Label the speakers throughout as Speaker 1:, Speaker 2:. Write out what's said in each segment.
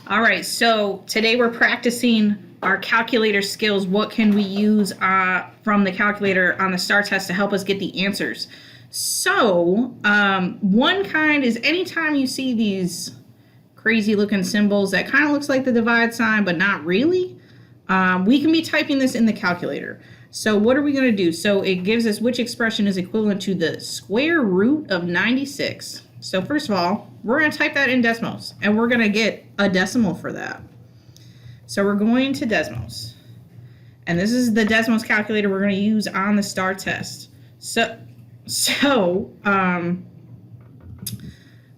Speaker 1: All right, so today we're practicing our calculator skills. What can we use from the calculator on the STAAR test to help us get the answers? So one kind is anytime you see these crazy looking symbols that kind of looks like the divide sign, but not really, we can be typing this in the calculator. So what are we going to do? So it gives us which expression is equivalent to the square root of 96. So first of all, we're going to type that in decimals, and we're going to get a decimal for that. So we're going to decimals. And this is the decimals calculator we're going to use on the STAAR test. So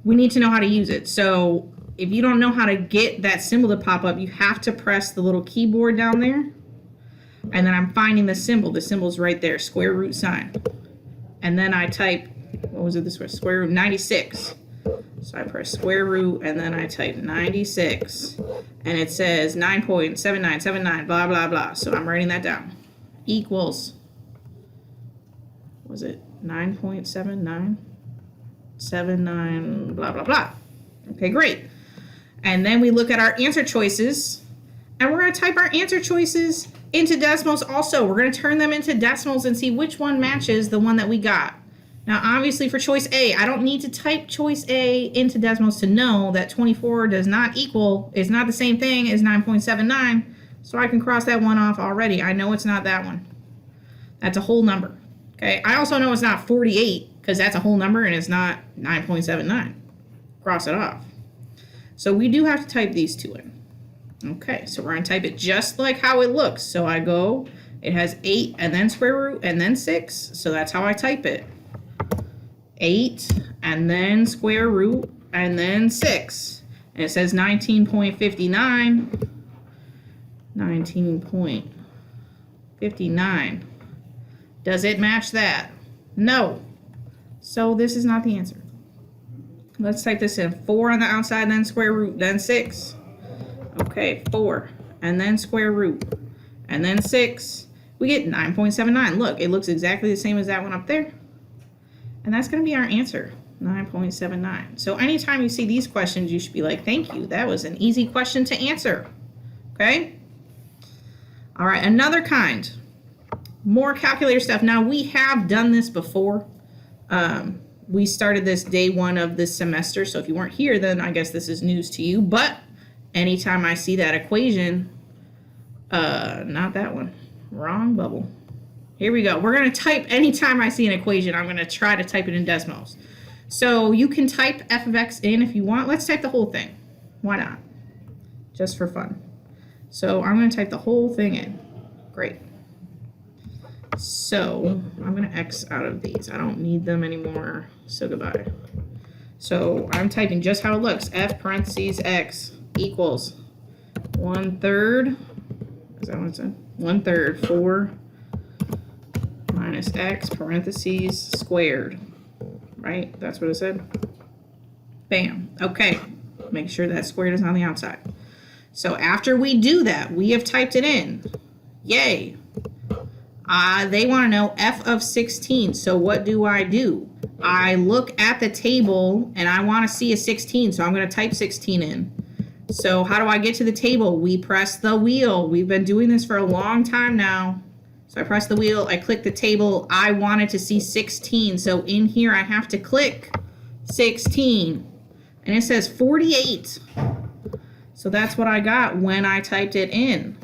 Speaker 1: we need to know how to use it. So if you don't know how to get that symbol to pop up, you have to press the little keyboard down there. And then I'm finding the symbol. The symbol's right there, square root sign. And then I type, what was it this way? Square root 96. So I press square root and then I type 96. And it says 9.7979, blah, blah, blah. So I'm writing that down. Equals, was it 9.7979, blah, blah, blah. Okay, great. And then we look at our answer choices. And we're going to type our answer choices into decimals also. We're going to turn them into decimals and see which one matches the one that we got. Now, obviously, for choice A, I don't need to type choice A into decimals to know that 24 is not the same thing as 9.79, so I can cross that one off already. I know it's not that one. That's a whole number. Okay, I also know it's not 48, because that's a whole number, and it's not 9.79. Cross it off. So we do have to type these two in. Okay, so we're going to type it just like how it looks. So I go, it has 8, and then square root, and then 6, so that's how I type it. 8 and then square root and then 6, and it says 19.59. 19.59. Does it match that? No. So this is not the answer. Let's type this in. 4 on the outside, then square root, then 6. Okay, 4 and then square root and then 6. We get 9.79. Look, it looks exactly the same as that one up there. And that's going to be our answer, 9.79. So anytime you see these questions, you should be like, thank you. That was an easy question to answer. Okay? All right, another kind. More calculator stuff. Now, we have done this before. We started this day one of this semester. So if you weren't here, then I guess this is news to you. But anytime I see that equation, not that one. Wrong bubble. Here we go. We're going to type, anytime I see an equation, I'm going to try to type it in decimals. So you can type f of x in if you want. Let's type the whole thing. Why not? Just for fun. So I'm going to type the whole thing in. Great. So I'm going to x out of these. I don't need them anymore. So goodbye. So I'm typing just how it looks. F parentheses x equals 1/3. Is that what it said? 1/3, 4 minus x parentheses squared, right? That's what it said. Bam. Okay. Make sure that squared is on the outside. So after we do that, we have typed it in. Yay. They want to know f of 16. So what do? I look at the table and I want to see a 16. So I'm going to type 16 in. So how do I get to the table? We press the wheel. We've been doing this for a long time now. So I press the wheel, I click the table, I wanted to see 16. So in here I have to click 16. And it says 48. So that's what I got when I typed it in.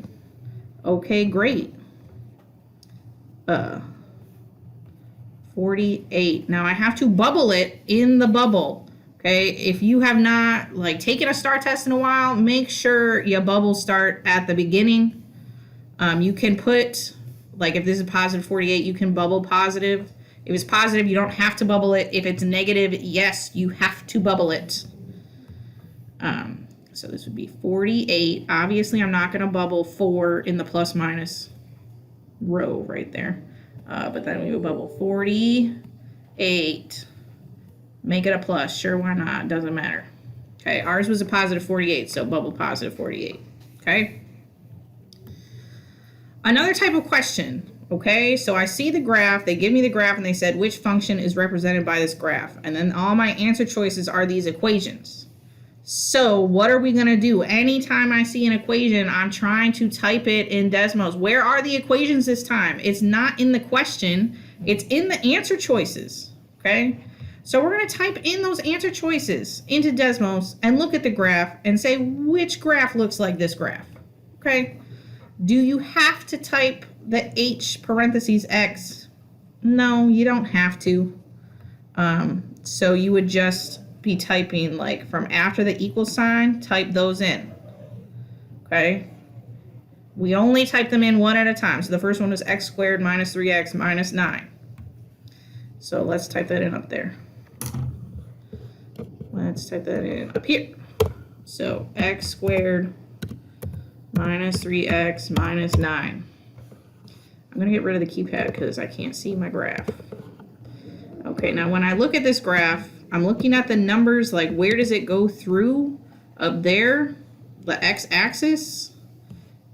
Speaker 1: Okay, great. 48. Now I have to bubble it in the bubble. Okay, if you have not taken a STAAR test in a while, make sure your bubbles start at the beginning. You can put, if this is positive 48, you can bubble positive. If it's positive, you don't have to bubble it. If it's negative, yes, you have to bubble it. So this would be 48. Obviously, I'm not going to bubble 4 in the plus minus row right there. But then we would bubble 48. Make it a plus. Sure, why not? Doesn't matter. Okay, ours was a positive 48, so bubble positive 48. Okay? Another type of question. Okay, so I see the graph. They give me the graph, and they said, which function is represented by this graph? And then all my answer choices are these equations. So what are we going to do? Anytime I see an equation, I'm trying to type it in Desmos. Where are the equations this time? It's not in the question. It's in the answer choices, okay? So we're going to type in those answer choices into Desmos and look at the graph and say which graph looks like this graph, okay? Do you have to type the H parentheses X? No, you don't have to. So you would just be typing like from after the equal sign, type those in, okay? We only type them in one at a time. So the first one is x squared minus 3x minus 9. So let's type that in up there. Let's type that in up here. So x squared minus 3x minus 9. I'm going to get rid of the keypad because I can't see my graph. Okay, now when I look at this graph, I'm looking at the numbers, like where does it go through up there, the x-axis,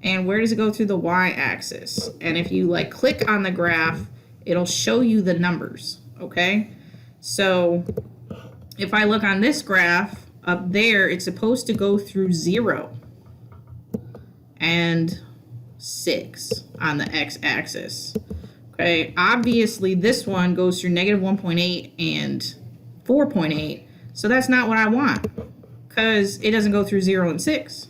Speaker 1: and where does it go through the y-axis? And if you like click on the graph, it'll show you the numbers, okay? So if I look on this graph, up there, it's supposed to go through 0 and 6 on the x-axis. Okay, obviously this one goes through negative 1.8 and 4.8, so that's not what I want because it doesn't go through 0 and 6.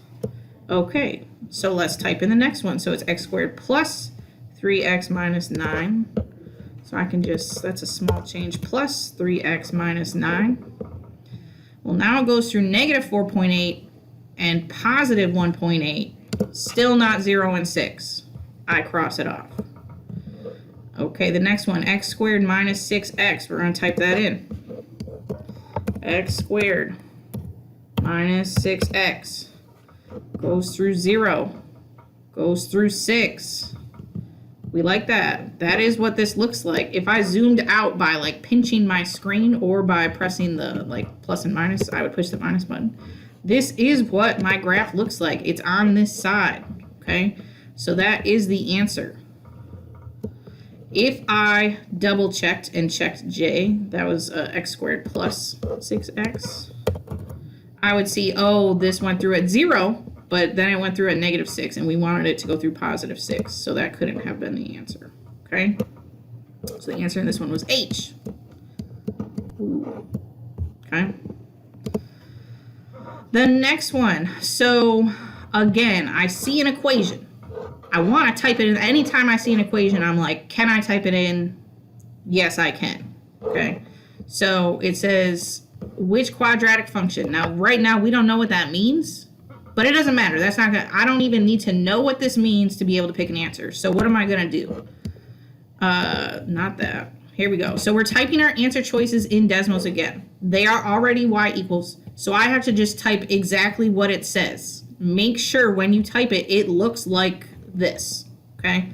Speaker 1: Okay, so let's type in the next one. So it's x squared plus 3x minus 9. So I can just, that's a small change, plus 3x minus 9. Well, now it goes through negative 4.8 and positive 1.8. Still not 0 and 6. I cross it off. Okay, the next one, x squared minus 6x. We're going to type that in. X squared minus 6x goes through 0, goes through 6. We like that. That is what this looks like. If I zoomed out by like pinching my screen or by pressing the like plus and minus, I would push the minus button. This is what my graph looks like. It's on this side, okay? So that is the answer. If I double checked and checked J, that was x squared plus 6x, I would see, oh, this went through at 0, but then it went through at negative 6, and we wanted it to go through positive 6, so that couldn't have been the answer, okay? So the answer in this one was H. Ooh. Okay? The next one, so again, I see an equation. I want to type it in. Anytime I see an equation, I'm like, can I type it in? Yes, I can. Okay. So it says, which quadratic function? Now, right now, we don't know what that means, but it doesn't matter. That's not gonna, I don't even need to know what this means to be able to pick an answer. So what am I going to do? Not that. Here we go. So we're typing our answer choices in Desmos again. They are already y equals. So I have to just type exactly what it says. Make sure when you type it, it looks like this, okay?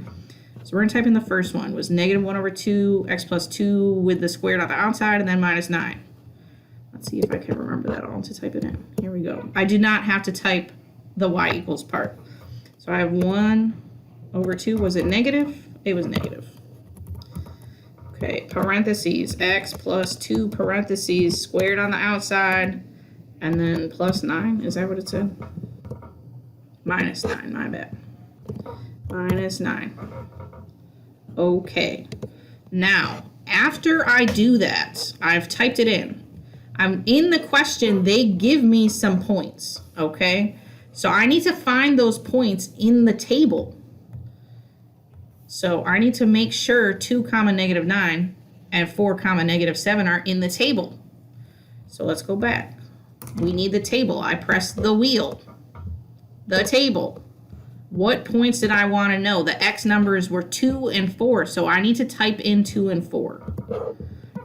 Speaker 1: So we're going to type in the first one, was negative 1 over 2, x plus 2 with the squared on the outside, and then minus 9. Let's see if I can remember that all to type it in. Here we go. I do not have to type the y equals part. So I have 1 over 2. Was it negative? It was negative. Okay, parentheses, x plus 2 parentheses, squared on the outside, and then plus 9. Is that what it said? Minus 9, my bad. Minus 9. Okay. Now, after I do that, I've typed it in. I'm in the question, they give me some points, okay? So I need to find those points in the table. So I need to make sure 2 comma negative 9 and 4 comma negative 7 are in the table. So let's go back. We need the table. I press the wheel. The table. What points did I want to know? The x numbers were 2 and 4, so I need to type in 2 and 4.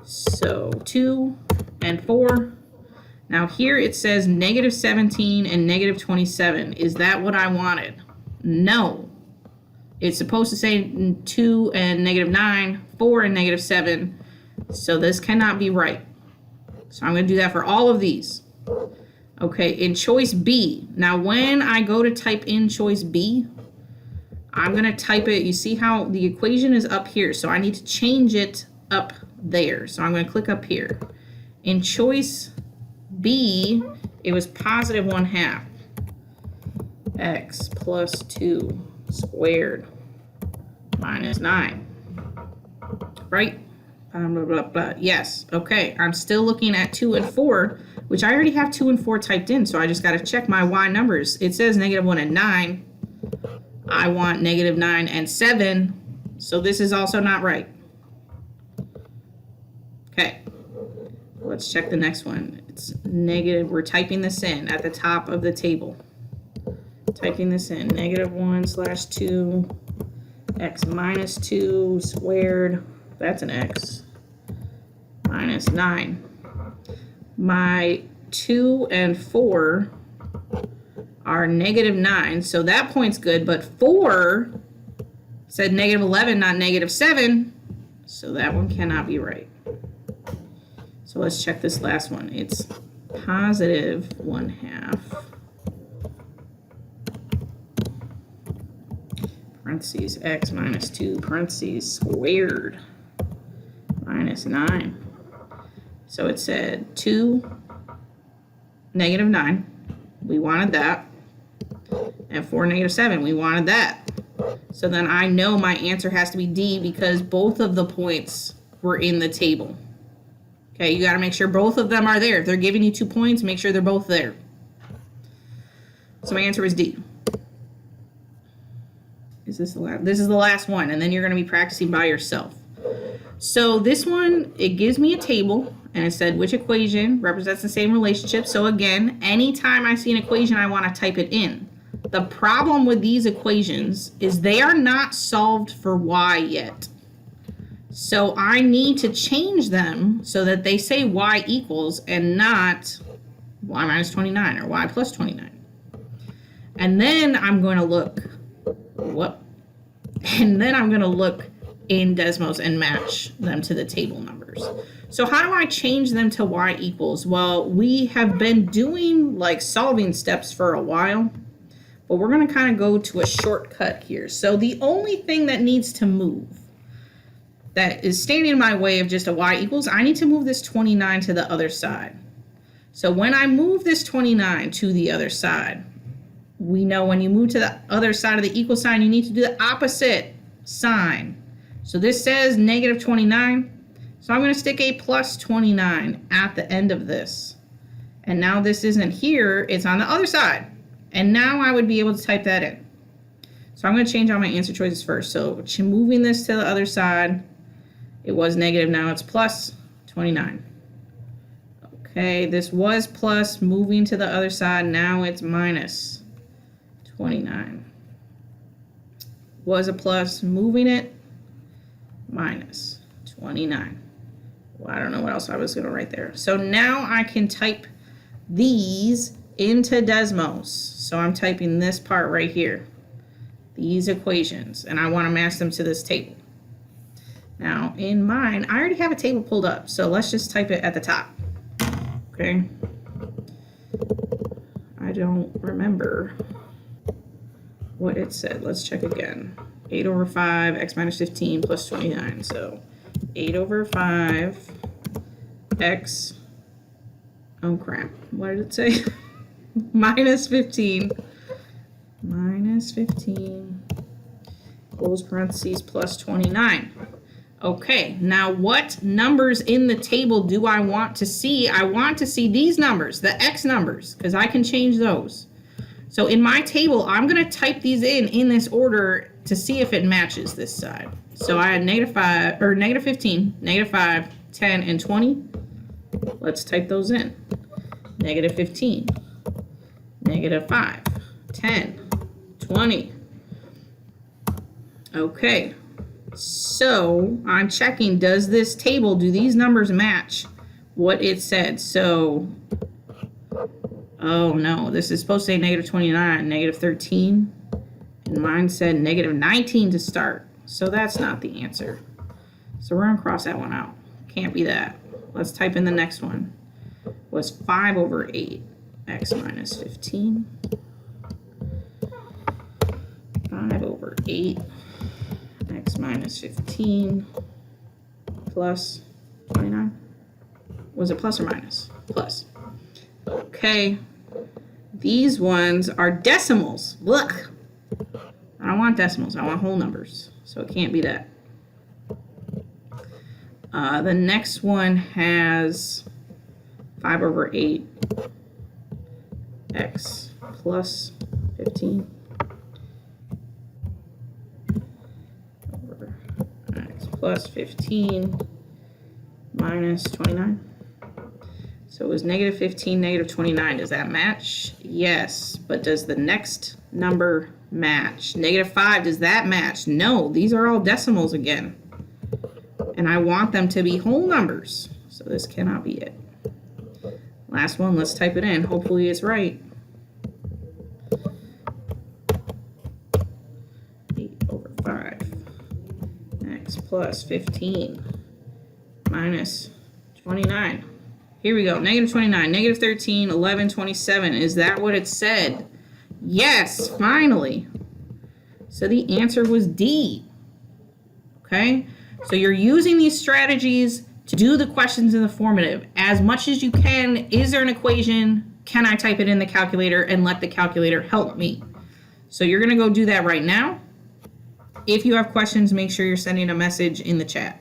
Speaker 1: So 2 and 4. Now here it says negative 17 and negative 27. Is that what I wanted? No. It's supposed to say 2 and negative 9, 4 and negative 7. So this cannot be right. So I'm going to do that for all of these. Okay, in choice B. Now when I go to type in choice B, I'm going to type it. You see how the equation is up here. So I need to change it up there. So I'm going to click up here. In choice B, It was positive 1/2 x plus 2 squared minus 9. Right? Blah, blah, blah. Yes. Okay. I'm still looking at 2 and 4, which I already have 2 and 4 typed in, so I just got to check my y numbers. It says -1 and 9. I want -9 and 7, so this is also not right. Okay. Let's check the next one. It's negative. We're typing this in at the top of the table. Typing this in. -1/2 x minus 2 squared. That's an x. Minus 9. My 2 and 4 are -9, so that point's good, but 4 said -11, not -7, so that one cannot be right. So let's check this last one. It's positive 1/2 parentheses x minus 2 parentheses squared minus 9. So it said 2, -9. We wanted that. And 4, -7. We wanted that. So then I know my answer has to be D because both of the points were in the table. Okay, you got to make sure both of them are there. If they're giving you 2 points, make sure they're both there. So my answer is D. Is this the last? This is the last one, and then you're going to be practicing by yourself. So this one, it gives me a table, and it said which equation represents the same relationship. So again, anytime I see an equation, I want to type it in. The problem with these equations is they are not solved for y yet. So I need to change them so that they say y equals and not y minus 29 or y plus 29. And then I'm going to look, And then I'm going to look in Desmos and match them to the table numbers. So how do I change them to y equals? Well, we have been doing like solving steps for a while, but we're going to kind of go to a shortcut here. So the only thing that needs to move that is standing in my way of just a y equals, I need to move this 29 to the other side. So when I move this 29 to the other side, we know when you move to the other side of the equal sign, you need to do the opposite sign. So this says -29. So I'm going to stick a plus 29 at the end of this. And now this isn't here, it's on the other side. And now I would be able to type that in. So I'm going to change all my answer choices first. So moving this to the other side, it was negative, now it's plus 29. Okay, this was plus, moving to the other side, now it's minus 29. Was a plus, moving it, minus 29. Well, I don't know what else I was going to write there. So now I can type these into Desmos. So I'm typing this part right here, these equations, and I want to match them to this table. Now in mine, I already have a table pulled up, so let's just type it at the top. Okay. I don't remember what it said. Let's check again. 8 over 5, x minus 15 plus 29. So 8 over 5, x, oh crap, what did it say? Minus 15, close parentheses, plus 29. Okay, now what numbers in the table do I want to see? I want to see these numbers, the x numbers, because I can change those. So in my table, I'm going to type these in this order to see if it matches this side. So I had -5, or -15, -5, 10, and 20. Let's type those in. -15, -5, 10, 20. Okay, so I'm checking, does this table, do these numbers match what it said? So, oh no, this is supposed to say -29, -13, and mine said -19 to start. So that's not the answer. So we're gonna cross that one out. Can't be that. Let's type in the next one. Was 5 over 8, x minus 15. 5 over 8, x minus 15 plus 29. Was it plus or minus? Plus. Okay, These ones are decimals. Look. I don't want decimals. I want whole numbers. So it can't be that. The next one has 5 over 8 x plus 15 over x plus 15 minus 29. So it was negative 15, negative 29. Does that match? Yes. But does the next number match? Negative 5, does that match? No. These are all decimals again. And I want them to be whole numbers. So this cannot be it. Last one, let's type it in. Hopefully it's right. 8 over 5. X plus 15 minus 29. Here we go. Negative 29, negative 13, 11, 27. Is that what it said? Yes, finally. So the answer was D. Okay? So you're using these strategies to do the questions in the formative as much as you can. Is there an equation? Can I type it in the calculator and let the calculator help me? So you're going to go do that right now. If you have questions, make sure you're sending a message in the chat.